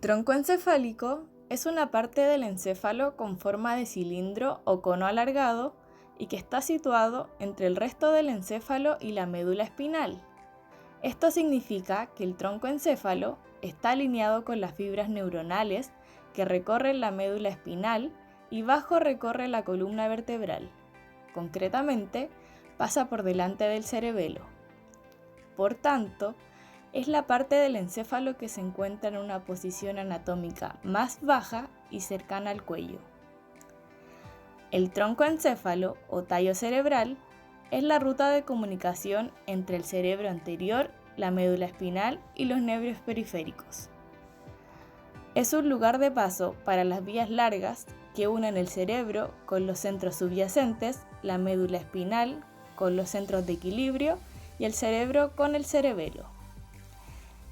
tronco encefálico es una parte del encéfalo con forma de cilindro o cono alargado y que está situado entre el resto del encéfalo y la médula espinal. Esto significa que el tronco encéfalo está alineado con las fibras neuronales que recorren la médula espinal y bajo recorre la columna vertebral. Concretamente, pasa por delante del cerebelo. Por tanto, es la parte del encéfalo que se encuentra en una posición anatómica más baja y cercana al cuello. El tronco encéfalo o tallo cerebral es la ruta de comunicación entre el cerebro anterior, la médula espinal y los nervios periféricos. Es un lugar de paso para las vías largas que unen el cerebro con los centros subyacentes, la médula espinal con los centros de equilibrio y el cerebro con el cerebelo.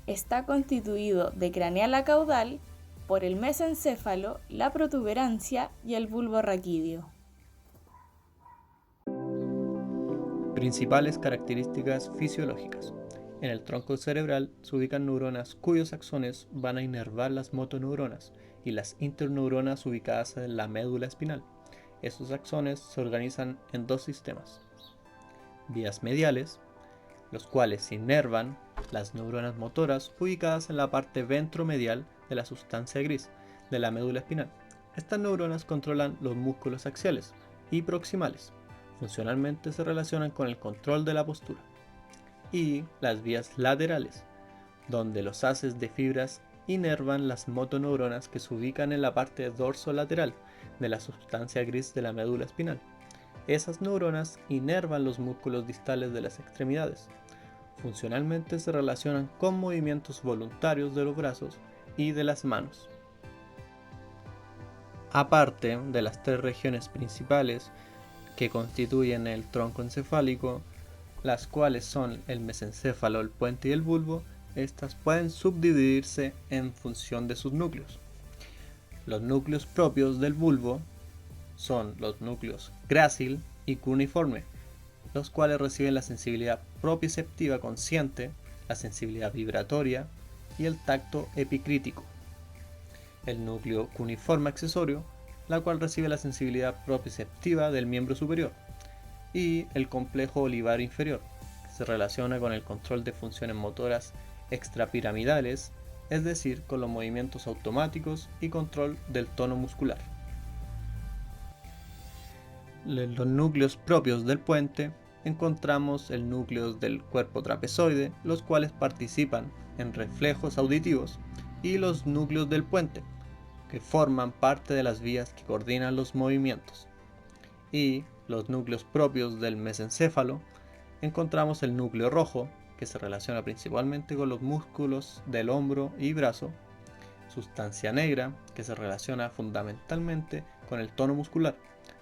Está constituido de craneal a caudal por el mesencéfalo, la protuberancia y el bulbo raquídeo. Principales características fisiológicas. En el tronco cerebral se ubican neuronas cuyos axones van a inervar las motoneuronas y las interneuronas ubicadas en la médula espinal. Estos axones se organizan en dos sistemas: vías mediales, los cuales inervan las neuronas motoras ubicadas en la parte ventromedial de la sustancia gris de la médula espinal. Estas neuronas controlan los músculos axiales y proximales. Funcionalmente se relacionan con el control de la postura. Y las vías laterales, donde los haces de fibras inervan las motoneuronas que se ubican en la parte dorsolateral de la sustancia gris de la médula espinal. Esas neuronas inervan los músculos distales de las extremidades. Funcionalmente se relacionan con movimientos voluntarios de los brazos y de las manos. Aparte de las tres regiones principales que constituyen el tronco encefálico, las cuales son el mesencéfalo, el puente y el bulbo, estas pueden subdividirse en función de sus núcleos. Los núcleos propios del bulbo son los núcleos grácil y cuneiforme, los cuales reciben la sensibilidad propioceptiva consciente, la sensibilidad vibratoria y el tacto epicrítico. El núcleo cuneiforme accesorio, la cual recibe la sensibilidad propioceptiva del miembro superior, y el complejo olivar inferior, que se relaciona con el control de funciones motoras extrapiramidales, es decir, con los movimientos automáticos y control del tono muscular. Los núcleos propios del puente encontramos el núcleo del cuerpo trapezoide, los cuales participan en reflejos auditivos, y los núcleos del puente, que forman parte de las vías que coordinan los movimientos. Y los núcleos propios del mesencéfalo, encontramos el núcleo rojo, que se relaciona principalmente con los músculos del hombro y brazo, sustancia negra, que se relaciona fundamentalmente con el tono muscular,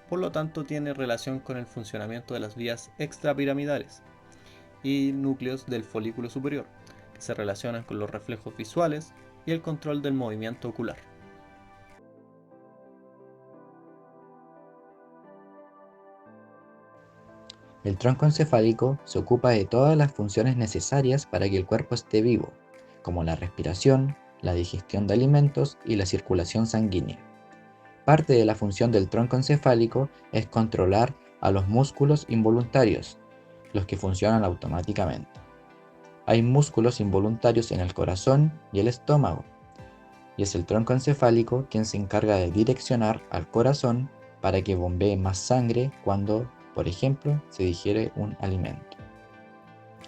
por lo tanto tiene relación con el funcionamiento de las vías extrapiramidales, y núcleos del folículo superior, que se relacionan con los reflejos visuales y el control del movimiento ocular. El tronco encefálico se ocupa de todas las funciones necesarias para que el cuerpo esté vivo, como la respiración, la digestión de alimentos y la circulación sanguínea. Parte de la función del tronco encefálico es controlar a los músculos involuntarios, los que funcionan automáticamente. Hay músculos involuntarios en el corazón y el estómago, y es el tronco encefálico quien se encarga de direccionar al corazón para que bombee más sangre cuando, por ejemplo, se digiere un alimento.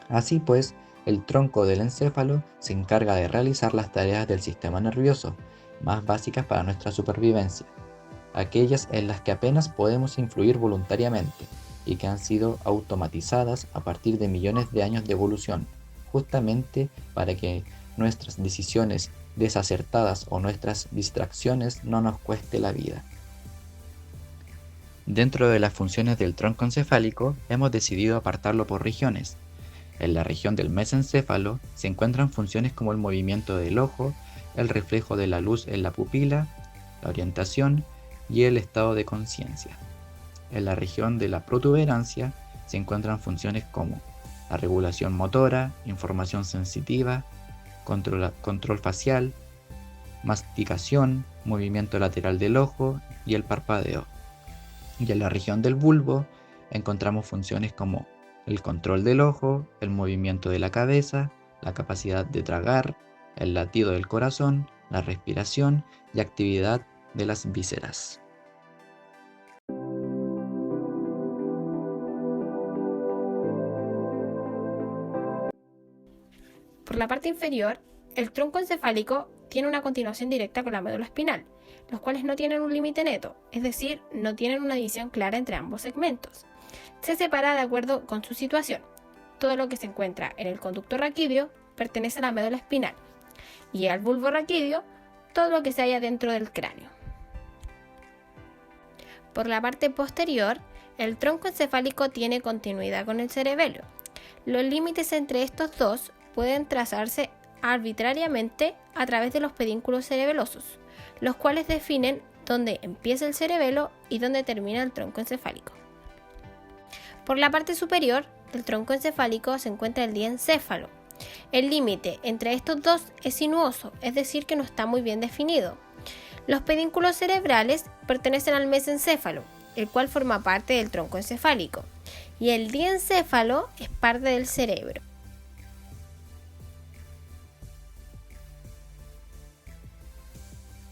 Así pues, el tronco del encéfalo se encarga de realizar las tareas del sistema nervioso, más básicas para nuestra supervivencia, aquellas en las que apenas podemos influir voluntariamente y que han sido automatizadas a partir de millones de años de evolución, justamente para que nuestras decisiones desacertadas o nuestras distracciones no nos cueste la vida. Dentro de las funciones del tronco encefálico hemos decidido apartarlo por regiones. En la región del mesencéfalo se encuentran funciones como el movimiento del ojo, el reflejo de la luz en la pupila, la orientación y el estado de conciencia. En la región de la protuberancia se encuentran funciones como la regulación motora, información sensitiva, control facial, masticación, movimiento lateral del ojo y el parpadeo. Y en la región del bulbo encontramos funciones como el control del ojo, el movimiento de la cabeza, la capacidad de tragar, el latido del corazón, la respiración y actividad de las vísceras. Por la parte inferior, el tronco encefálico tiene una continuación directa con la médula espinal, los cuales no tienen un límite neto, es decir, no tienen una división clara entre ambos segmentos. Se separa de acuerdo con su situación. Todo lo que se encuentra en el conducto raquídeo pertenece a la médula espinal y al bulbo raquídeo todo lo que se halla dentro del cráneo. Por la parte posterior, el tronco encefálico tiene continuidad con el cerebelo. Los límites entre estos dos pueden trazarse arbitrariamente a través de los pedúnculos cerebelosos, los cuales definen dónde empieza el cerebelo y dónde termina el tronco encefálico. Por la parte superior del tronco encefálico se encuentra el diencéfalo. El límite entre estos dos es sinuoso, es decir, que no está muy bien definido. Los pedúnculos cerebrales pertenecen al mesencéfalo, el cual forma parte del tronco encefálico, y el diencéfalo es parte del cerebro.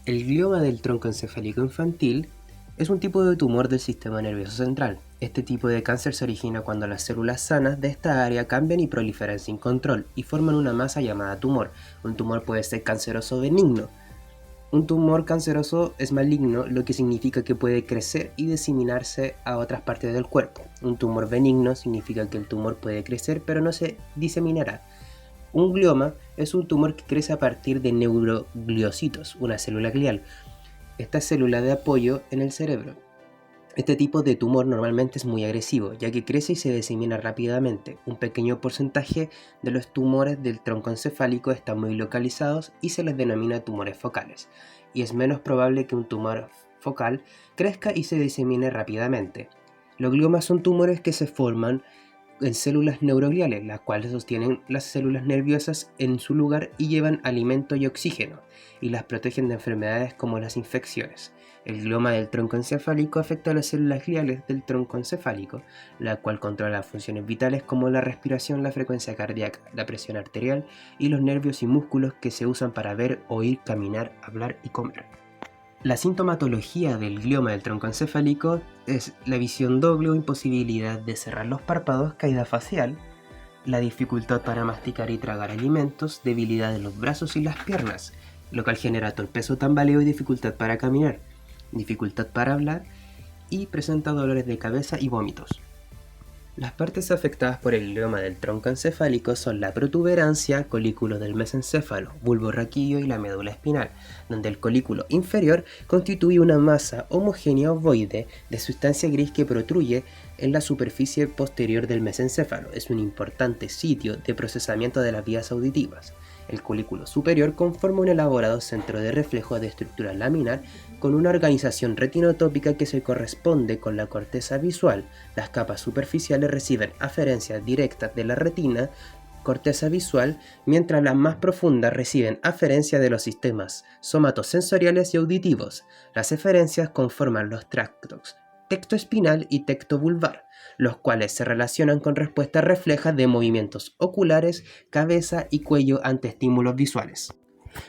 El glioma del tronco encefálico infantil es un tipo de tumor del sistema nervioso central. Este tipo de cáncer se origina cuando las células sanas de esta área cambian y proliferan sin control y forman una masa llamada tumor. Un tumor puede ser canceroso o benigno. Un tumor canceroso es maligno, lo que significa que puede crecer y diseminarse a otras partes del cuerpo. Un tumor benigno significa que el tumor puede crecer pero no se diseminará. Un glioma es un tumor que crece a partir de neurogliocitos, una célula glial. Esta célula de apoyo en el cerebro. Este tipo de tumor normalmente es muy agresivo, ya que crece y se disemina rápidamente. Un pequeño porcentaje de los tumores del tronco encefálico están muy localizados y se les denomina tumores focales. Y es menos probable que un tumor focal crezca y se disemine rápidamente. Los gliomas son tumores que se forman en células neurogliales, las cuales sostienen las células nerviosas en su lugar y llevan alimento y oxígeno, y las protegen de enfermedades como las infecciones. El glioma del tronco encefálico afecta a las células gliales del tronco encefálico, la cual controla las funciones vitales como la respiración, la frecuencia cardíaca, la presión arterial y los nervios y músculos que se usan para ver, oír, caminar, hablar y comer. La sintomatología del glioma del tronco encefálico es la visión doble o imposibilidad de cerrar los párpados, caída facial, la dificultad para masticar y tragar alimentos, debilidad de los brazos y las piernas, lo cual genera torpeza o tambaleo y dificultad para caminar, dificultad para hablar y presenta dolores de cabeza y vómitos. Las partes afectadas por el glioma del tronco encefálico son la protuberancia, colículo del mesencéfalo, bulbo raquídeo y la médula espinal, donde el colículo inferior constituye una masa homogénea ovoide de sustancia gris que protruye en la superficie posterior del mesencéfalo. Es un importante sitio de procesamiento de las vías auditivas. El colículo superior conforma un elaborado centro de reflejo de estructura laminar con una organización retinotópica que se corresponde con la corteza visual. Las capas superficiales reciben aferencias directas de la retina, corteza visual, mientras las más profundas reciben aferencia de los sistemas somatosensoriales y auditivos. Las eferencias conforman los tractos tectoespinal y tectobulbar, los cuales se relacionan con respuestas reflejas de movimientos oculares, cabeza y cuello ante estímulos visuales.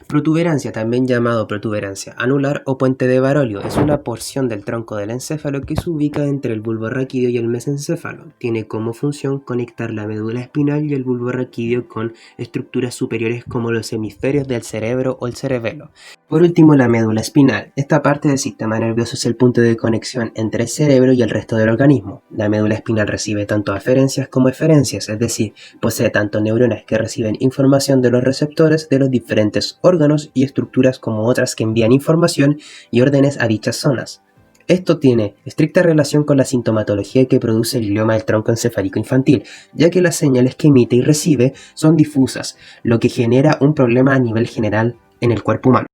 Protuberancia, también llamado protuberancia anular o puente de Barolio, es una porción del tronco del encéfalo que se ubica entre el bulbo raquídeo y el mesencéfalo. Tiene como función conectar la médula espinal y el bulbo raquídeo con estructuras superiores como los hemisferios del cerebro o el cerebelo. Por último, la médula espinal. Esta parte del sistema nervioso es el punto de conexión entre el cerebro y el resto del organismo. La médula espinal recibe tanto aferencias como eferencias, es decir, posee tanto neuronas que reciben información de los receptores de los diferentes órganos y estructuras como otras que envían información y órdenes a dichas zonas. Esto tiene estricta relación con la sintomatología que produce el glioma del tronco encefálico infantil, ya que las señales que emite y recibe son difusas, lo que genera un problema a nivel general en el cuerpo humano.